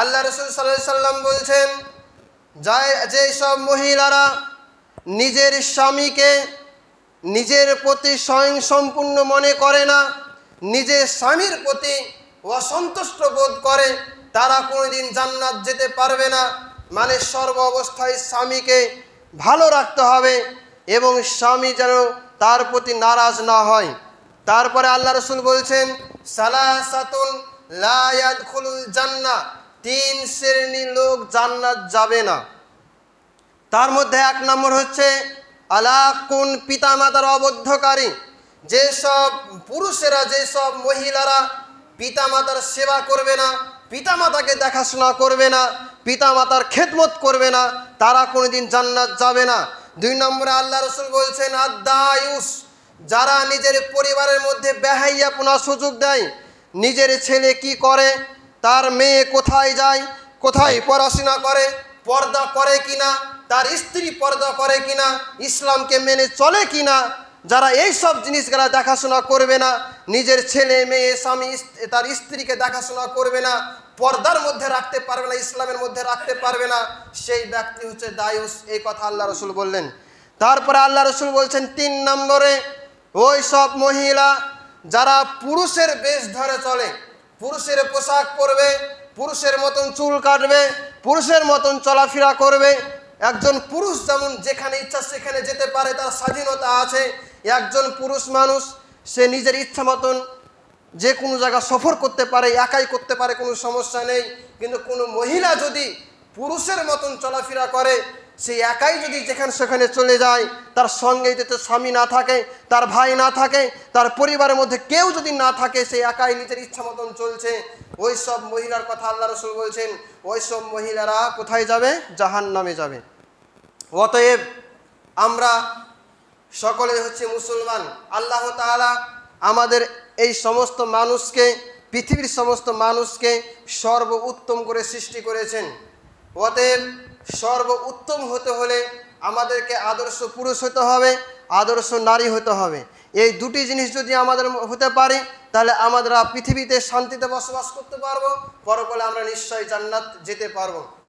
আল্লাহ রাসূল সাল্লাল্লাহু আলাইহি সাল্লাম বলছেন, যে সব মহিলারা নিজের স্বামীকে নিজের প্রতি স্বয়ং সম্পূর্ণ মনে করে না, নিজের স্বামীর প্রতি অসন্তুষ্ট বোধ করে, তারা কোনোদিন জান্নাত যেতে পারবে না। মানে সর্ব অবস্থায় স্বামীকে ভালো রাখতে হবে এবং স্বামী যেন তার প্রতি নারাজ না হয়। তারপরে আল্লাহ রাসূল বলছেন, সালাসাতুন লা ইয়াদখুলুল জান্নাহ, 3 শ্রেণীর লোক জান্নাত যাবে না। তার মধ্যে 1 নম্বর হচ্ছে আলাকুন, পিতামাতার অবদ্ধকারী। যেসব পুরুষেরা, যেসব মহিলারা পিতামাতার সেবা করবে না, পিতামাতাকে দেখাশোনা করবে না, পিতামাতার খেদমত করবে না, তারা কোনোদিন জান্নাত যাবে না। 2 নম্বরে আল্লাহ রাসূল বলছেন আদ-দায়ুস, যারা নিজের পরিবারের মধ্যে বেহাইয়াপনা সুযোগ দেয়। নিজের ছেলে কি করে, তার মেয়ে কোথায় যায়, কোথায় পড়াশোনা করে, পর্দা করে কিনা, তার স্ত্রী পর্দা করে কিনা, ইসলামকে মেনে চলে কিনা, যারা এই সব জিনিসগুলা দেখাশোনা করবে না, নিজের ছেলে মেয়ে স্বামী তার স্ত্রীকে দেখাশোনা করবে না, পর্দার মধ্যে রাখতে পারবে না, ইসলামের মধ্যে রাখতে পারবে না, সেই ব্যক্তি হচ্ছে দায়ুস। এই কথা আল্লাহ রাসূল বললেন। তারপরে আল্লাহ রাসূল বলছেন 3 নম্বরে, ওই সব মহিলা যারা পুরুষের বেশ ধরে চলে, পুরুষের পোশাক পরবে, পুরুষের মতন চুল কাটবে, পুরুষের মতন চলাফেরা করবে। একজন পুরুষ যেমন যেখানে ইচ্ছা সেখানে যেতে পারে, তার স্বাধীনতা আছে। একজন পুরুষ মানুষ সে নিজের ইচ্ছা মতন যে কোনো জায়গা সফর করতে পারে, একাই করতে পারে, কোনো সমস্যা নেই। কিন্তু কোনো মহিলা যদি পুরুষের মতন চলাফেরা করে, সে একাই যদি যেখানে সেখানে চলে যায়, তার সঙ্গে যদি স্বামী না থাকে, তার ভাই না থাকে, তার পরিবারের মধ্যে কেউ যদি না থাকে, সে একাই নিজের ইচ্ছা মতন চলছে, ওই সব মহিলার কথা আল্লাহ রাসূল বলছেন, ওই সব মহিলারা কোথায় যাবে? জাহান্নামে যাবে। অতএব আমরা সকলে হচ্ছে মুসলমান। আল্লাহ তাআলা আমাদের এই সমস্ত মানুষকে, পৃথিবীর সমস্ত মানুষকে সর্ব উত্তম করে সৃষ্টি করেছেন। অতএব সর্ব উত্তম হতে হলে আমাদেরকে আদর্শ পুরুষ হতে হবে, আদর্শ নারী হতে হবে। এই দুটি জিনিস যদি আমাদের হতে পারে, তাহলে আমরা পৃথিবীতে শান্তিতে বসবাস করতে পারবো, পরকালে আমরা নিশ্চয়ই জান্নাত যেতে পারবো।